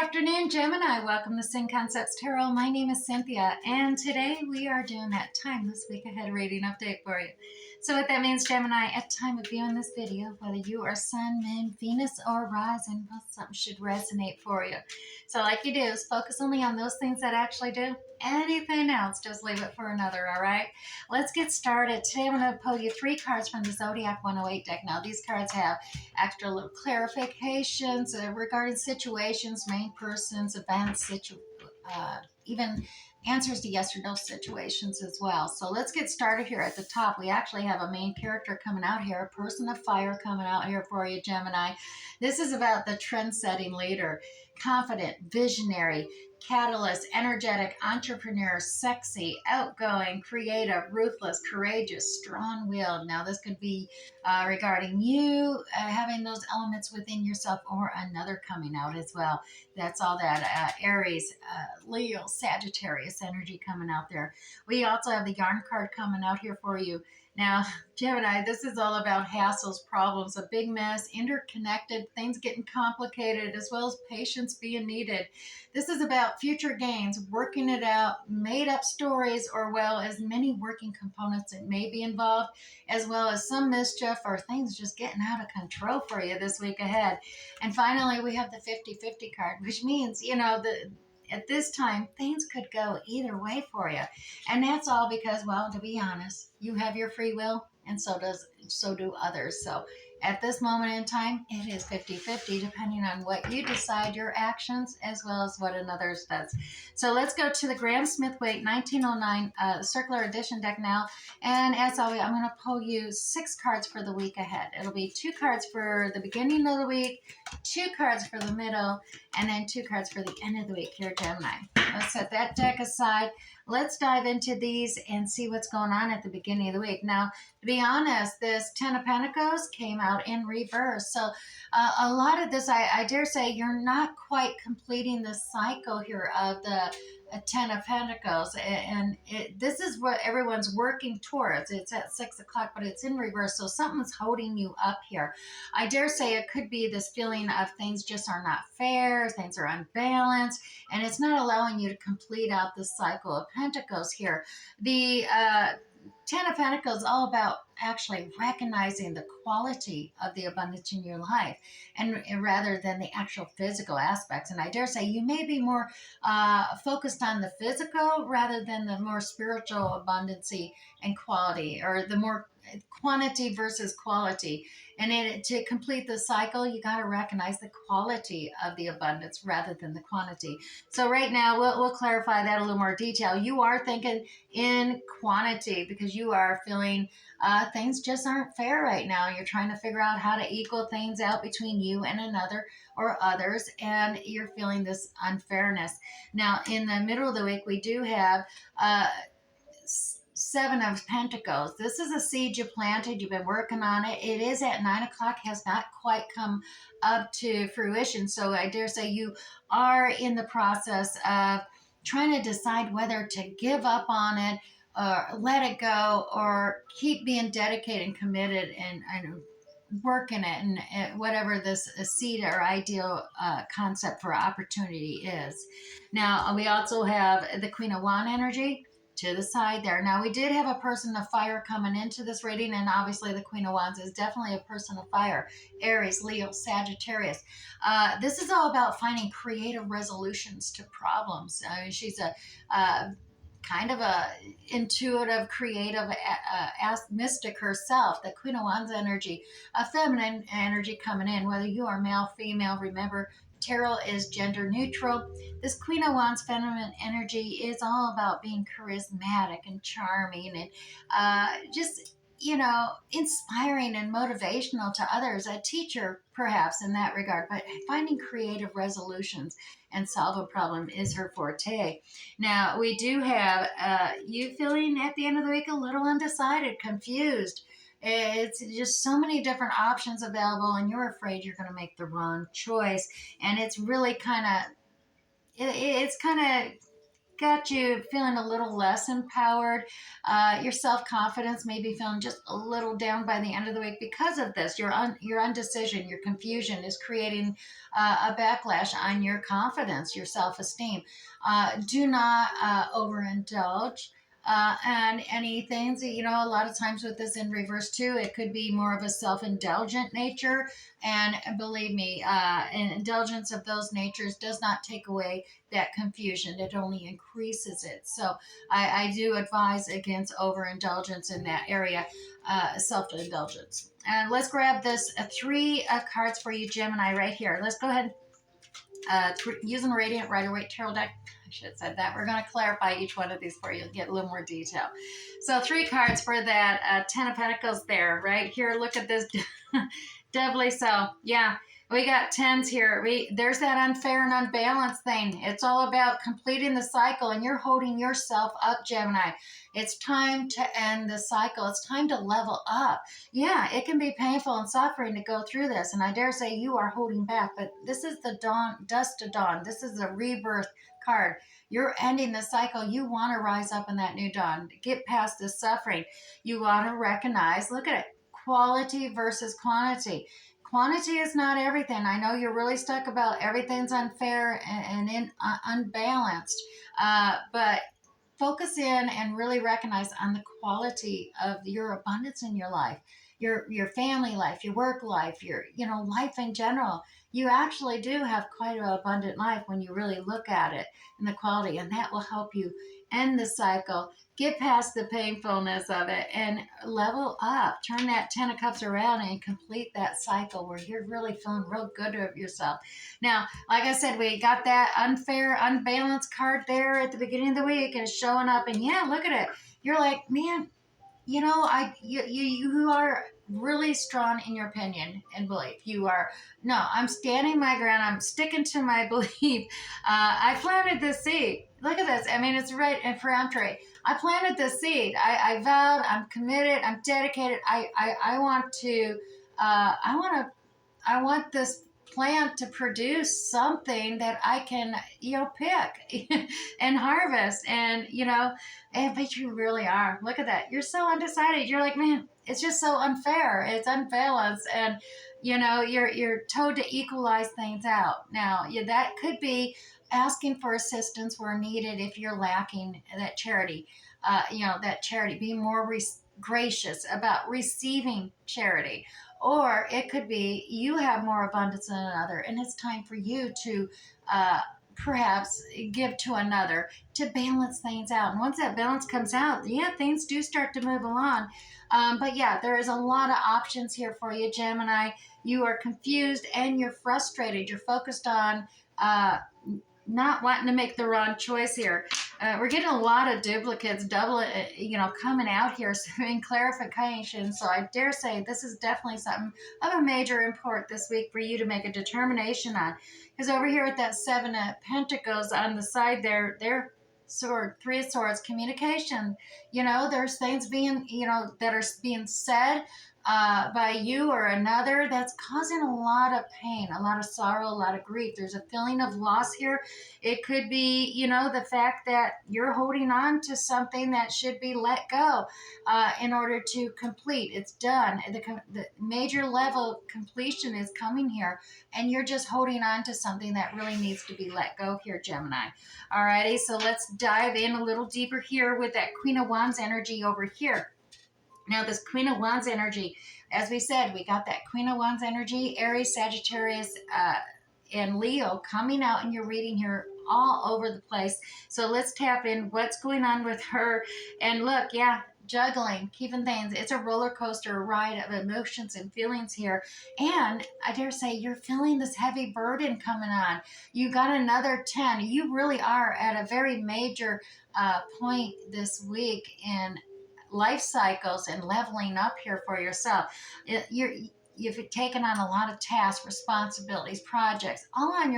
afternoon, Gemini. Welcome to Sin Concepts Tarot. My name is Cynthia, and today we are doing that timeless week ahead reading update for you. So what that means, Gemini, at the time of viewing this video, whether you are Sun, Moon, Venus, or Rising, well, something should resonate for you. So like you do is focus only on those things that actually do. Anything else, just leave it for another, all right? Let's get started. Today I'm going to pull you 3 cards from the Zodiac 108 deck. Now, these cards have extra little clarifications regarding situations, main persons, events, even answers to yes or no situations as well. So let's get started here at the top. We actually have a main character coming out here, a person of fire coming out here for you, Gemini. This is about the trend-setting leader, confident, visionary, catalyst, energetic, entrepreneur, sexy, outgoing, creative, ruthless, courageous, strong-willed. Now, this could be regarding you having those elements within yourself or another coming out as well. That's all that Aries, Leo, Sagittarius energy coming out there. We also have the yarn card coming out here for you. Now, Gemini, this is all about hassles, problems, a big mess, interconnected, things getting complicated, as well as patience being needed. This is about future gains, working it out, made up stories, or well, as many working components that may be involved, as well as some mischief or things just getting out of control for you this week ahead. And finally, we have the 50-50 card, which means, at this time, things could go either way for you. And that's all because, well, to be honest, you have your free will, and so do others. So at this moment in time, it is 50-50, depending on what you decide, your actions, as well as what another's does. So let's go to the Graham Smith Waite 1909 Circular Edition deck now. And as always, I'm going to pull you 6 cards for the week ahead. It'll be 2 cards for the beginning of the week, 2 cards for the middle, and then 2 cards for the end of the week here, Gemini. Let's set that deck aside. Let's dive into these and see what's going on at the beginning of the week. Now, to be honest, this 10 of Pentacles came out in reverse. So a lot of this, I dare say, you're not quite completing the cycle here of the 10 of Pentacles. And this is what everyone's working towards. It's at 6 o'clock, but it's in reverse. So something's holding you up here. I dare say it could be this feeling of things just are not fair, things are unbalanced, and it's not allowing you to complete out the cycle of Pentacles here. The 10 of Pentacles is all about actually recognizing the quality of the abundance in your life, and rather than the actual physical aspects. And I dare say you may be more focused on the physical rather than the more spiritual abundancy and quality, or the more quantity versus quality. And to complete the cycle, you got to recognize the quality of the abundance rather than the quantity. So right now, we'll clarify that a little more detail. You are thinking in quantity because you are feeling things just aren't fair right now. You're trying to figure out how to equal things out between you and another or others, and you're feeling this unfairness. Now, in the middle of the week, we do have 7 of Pentacles. This is a seed you planted. You've been working on it. It is at 9 o'clock, has not quite come up to fruition. So I dare say you are in the process of trying to decide whether to give up on it, or let it go, or keep being dedicated and committed and working it, and whatever this seed or ideal concept for opportunity is. Now, we also have the Queen of Wands energy to the side there. Now, we did have a person of fire coming into this reading, and obviously the Queen of Wands is definitely a person of fire. Aries, Leo, Sagittarius. This is all about finding creative resolutions to problems. She's a kind of a intuitive, creative, mystic herself. The Queen of Wands energy, a feminine energy coming in, whether you are male, female. Remember, tarot is gender neutral. This Queen of Wands feminine energy is all about being charismatic and charming, and just, inspiring and motivational to others. A teacher, perhaps, in that regard, but finding creative resolutions and solve a problem is her forte. Now, we do have you feeling at the end of the week a little undecided, confused. It's just so many different options available, and you're afraid you're going to make the wrong choice. And it's really kind of got you feeling a little less empowered. Your self-confidence may be feeling just a little down by the end of the week because of this. Your undecision, your confusion is creating a backlash on your confidence, your self-esteem. Do not overindulge. And any things that, a lot of times with this in reverse too, it could be more of a self-indulgent nature. And believe me, an indulgence of those natures does not take away that confusion. It only increases it. So I do advise against overindulgence in that area, self-indulgence. And let's grab this three cards for you, Gemini, right here. Let's go ahead using Radiant Rider-Waite Tarot deck. I should have said that. We're going to clarify each one of these for you, get a little more detail. So 3 cards for that Ten of Pentacles there, right here. Look at this. Doubly so. Yeah, we got tens here. There's that unfair and unbalanced thing. It's all about completing the cycle, and you're holding yourself up, Gemini. It's time to end the cycle. It's time to level up. Yeah, it can be painful and suffering to go through this, and I dare say you are holding back, but this is the dawn, dusk to dawn. This is a rebirth card. You're ending the cycle. You want to rise up in that new dawn, get past the suffering. You want to recognize, look at it, quality versus quantity. Quantity is not everything. I know you're really stuck about everything's unfair and unbalanced, but focus in and really recognize on the quality of your abundance in your life, your family life, your work life, your life in general. You actually do have quite an abundant life when you really look at it and the quality, and that will help you end the cycle, get past the painfulness of it, and level up. Turn that Ten of Cups around and complete that cycle where you're really feeling real good of yourself. Now, like I said, we got that unfair, unbalanced card there at the beginning of the week, and it's showing up. And yeah, look at it. You're like, man, you are really strong in your opinion and belief. You are, no, I'm standing my ground. I'm sticking to my belief. I planted this seed. Look at this. I mean, it's right in peremptory. I planted this seed. I vowed. I'm committed. I'm dedicated. I want this plant to produce something that I can, pick and harvest. And, but you really are. Look at that. You're so undecided. You're like, man, it's just so unfair. It's unbalanced. And, you're told to equalize things out. Now, that could be asking for assistance where needed if you're lacking that charity. That charity. Be more gracious about receiving charity. Or it could be you have more abundance than another, and it's time for you to perhaps give to another to balance things out. And once that balance comes out, yeah, things do start to move along. But yeah, there is a lot of options here for you, Gemini. You are confused and you're frustrated. You're focused on not wanting to make the wrong choice here. We're getting a lot of duplicates, coming out here, so in clarification. So I dare say this is definitely something of a major import this week for you to make a determination on. Because over here at that Seven of Pentacles on the side there, Three of Swords, communication. There's things being, that are being said by you or another that's causing a lot of pain, a lot of sorrow, a lot of grief. There's a feeling of loss here. It could be, the fact that you're holding on to something that should be let go in order to complete. It's done. The major level completion is coming here, and you're just holding on to something that really needs to be let go here, Gemini. Alrighty, so let's dive in a little deeper here with that Queen of Wands energy over here. Now, this Queen of Wands energy, as we said, we got that Queen of Wands energy, Aries, Sagittarius, and Leo coming out in your reading here all over the place. So let's tap in what's going on with her. And look, yeah, juggling, keeping things. It's a roller coaster ride of emotions and feelings here. And I dare say you're feeling this heavy burden coming on. You got another 10. You really are at a very major point this week in life cycles and leveling up here for yourself. You've taken on a lot of tasks, responsibilities, projects, all on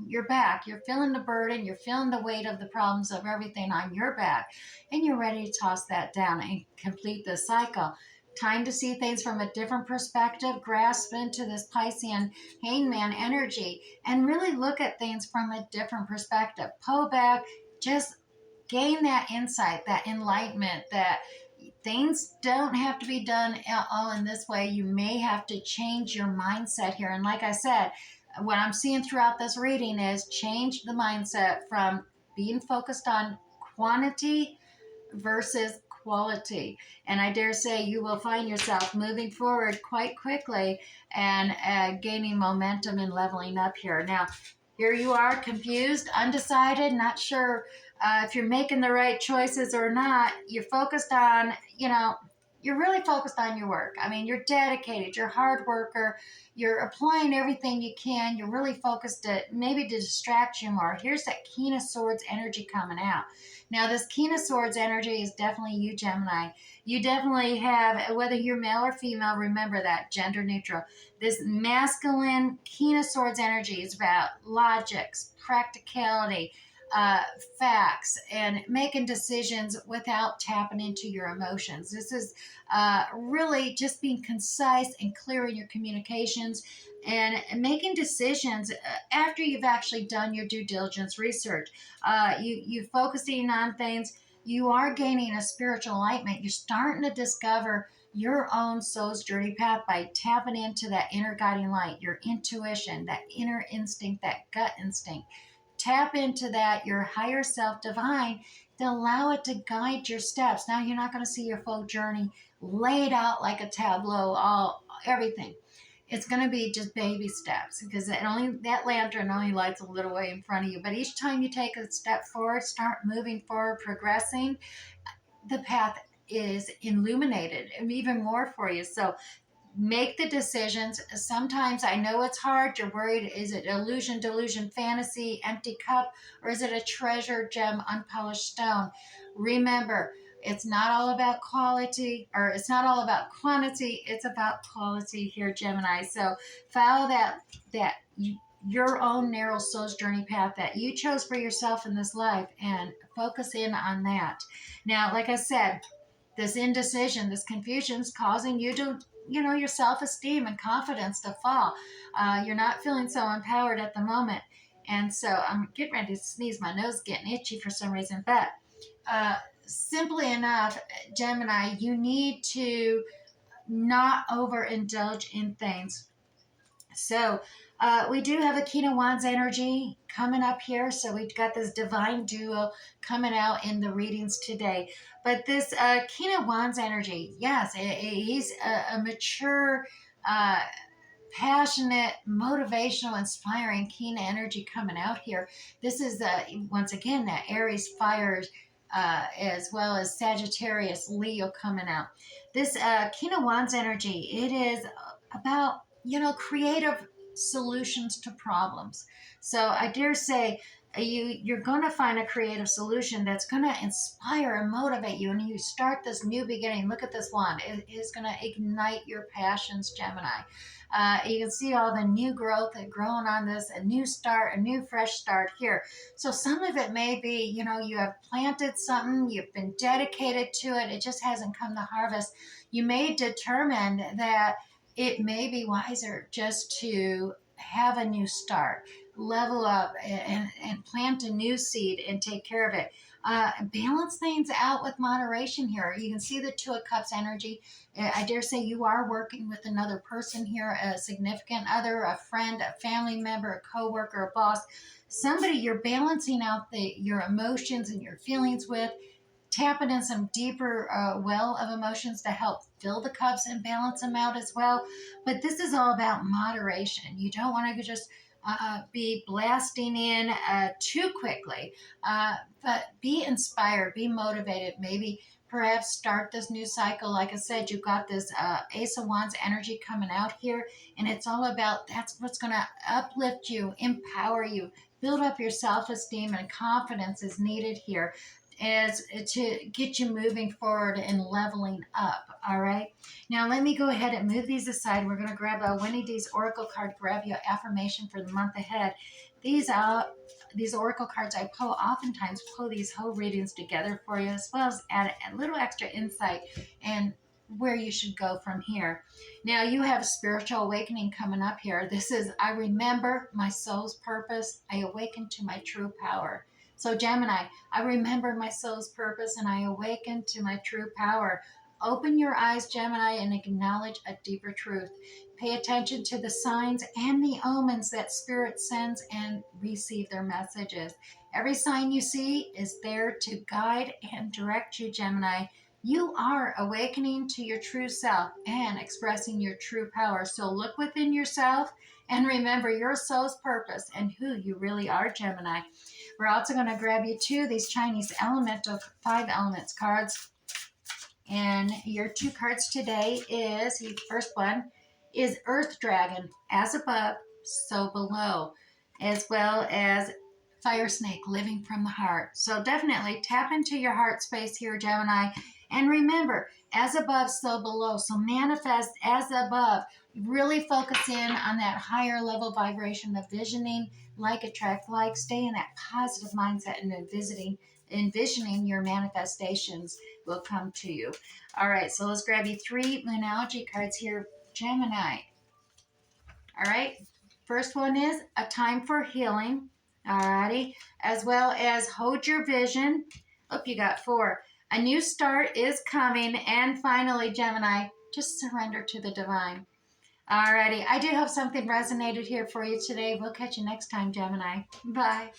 your back. You're feeling the burden, you're feeling the weight of the problems of everything on your back, and you're ready to toss that down and complete the cycle. Time to see things from a different perspective, grasp into this Piscean hangman energy, and really look at things from a different perspective. Pull back, just gain that insight, that enlightenment, that things don't have to be done all in this way. You may have to change your mindset here. And like I said, what I'm seeing throughout this reading is change the mindset from being focused on quantity versus quality. And I dare say you will find yourself moving forward quite quickly and gaining momentum and leveling up here. Now, here you are, confused, undecided, not sure if you're making the right choices or not. You're focused on, you're really focused on your work. I mean, you're dedicated, you're a hard worker, you're applying everything you can. You're really focused maybe to distract you more. Here's that King of Swords energy coming out. Now, this King of Swords energy is definitely you, Gemini. You definitely have, whether you're male or female, remember that, gender neutral. This masculine King of Swords energy is about logics, practicality, uh, facts, and making decisions without tapping into your emotions. This is really just being concise and clear in your communications and making decisions after you've actually done your due diligence research. You focusing on things. You are gaining a spiritual enlightenment. You're starting to discover your own soul's journey path by tapping into that inner guiding light, your intuition, that inner instinct, that gut instinct. Tap into that, your higher self, divine, to allow it to guide your steps. Now you're not going to see your full journey laid out like a tableau, all everything. It's going to be just baby steps because that lantern only lights a little way in front of you. But each time you take a step forward, start moving forward, progressing, the path is illuminated and even more for you. So make the decisions. Sometimes I know it's hard. You're worried, is it illusion, delusion, fantasy, empty cup, or is it a treasure gem, unpolished stone? Remember, it's not all about quality, or it's not all about quantity. It's about quality here, Gemini. So follow that your own narrow soul's journey path that you chose for yourself in this life, and focus in on that. Now, like I said, this indecision, this confusion is causing you to, your self-esteem and confidence to fall. You're not feeling so empowered at the moment. And so I'm getting ready to sneeze. My nose is getting itchy for some reason. But uh, simply enough, Gemini, you need to not overindulge in things. So we do have a King of Wands energy coming up here. So we've got this divine duo coming out in the readings today. But this King of Wands energy, yes, he's a mature, uh, passionate, motivational, inspiring, keen energy coming out here. This is, once again, that Aries fire, as well as Sagittarius, Leo coming out. This King of Wands energy, it is about, creative solutions to problems. So I dare say, you're going to find a creative solution that's going to inspire and motivate you, and you start this new beginning. Look at this wand. It is going to ignite your passions, Gemini. You can see all the new growth and growing on this, a new start, a new fresh start here. So some of it may be, you have planted something, you've been dedicated to it, it just hasn't come to harvest. You may determine that it may be wiser just to have a new start, level up, and plant a new seed and take care of it. Balance things out with moderation here. You can see the Two of Cups energy. I dare say you are working with another person here, a significant other, a friend, a family member, a coworker, a boss, somebody you're balancing out your emotions and your feelings with, tapping in some deeper well of emotions to help fill the cups and balance them out as well. But this is all about moderation. You don't want to just be blasting in too quickly, but be inspired, be motivated. Maybe perhaps start this new cycle. Like I said, you've got this Ace of Wands energy coming out here, and it's all about that's what's going to uplift you, empower you, build up your self-esteem, and confidence is needed here as to get you moving forward and leveling up. All right. Now let me go ahead and move these aside. We're going to grab a Winnie D's Oracle card, grab your affirmation for the month ahead. These Oracle cards I pull, oftentimes pull these whole readings together for you, as well as add a little extra insight and where you should go from here. Now you have spiritual awakening coming up here. This is, I remember my soul's purpose. I awaken to my true power. So Gemini, I remember my soul's purpose and I awaken to my true power. Open your eyes, Gemini, and acknowledge a deeper truth. Pay attention to the signs and the omens that Spirit sends and receive their messages. Every sign you see is there to guide and direct you, Gemini. You are awakening to your true self and expressing your true power. So look within yourself and remember your soul's purpose and who you really are, Gemini. We're also going to grab you two of these Chinese elemental 5 elements cards. And your 2 cards today is, the first one is Earth Dragon, as above, so below, as well as Fire Snake, living from the heart. So definitely tap into your heart space here, Gemini. And remember, as above, so below. So manifest as above. Really focus in on that higher level vibration of visioning, like attract like. Stay in that positive mindset and envisioning your manifestations will come to you. All right, so let's grab you 3 Moonology cards here, Gemini. All right, first one is A Time for Healing. All righty, as well as Hold Your Vision. Oh, you got 4. A new start is coming. And finally, Gemini, just surrender to the divine. All righty, I do hope something resonated here for you today. We'll catch you next time, Gemini. Bye.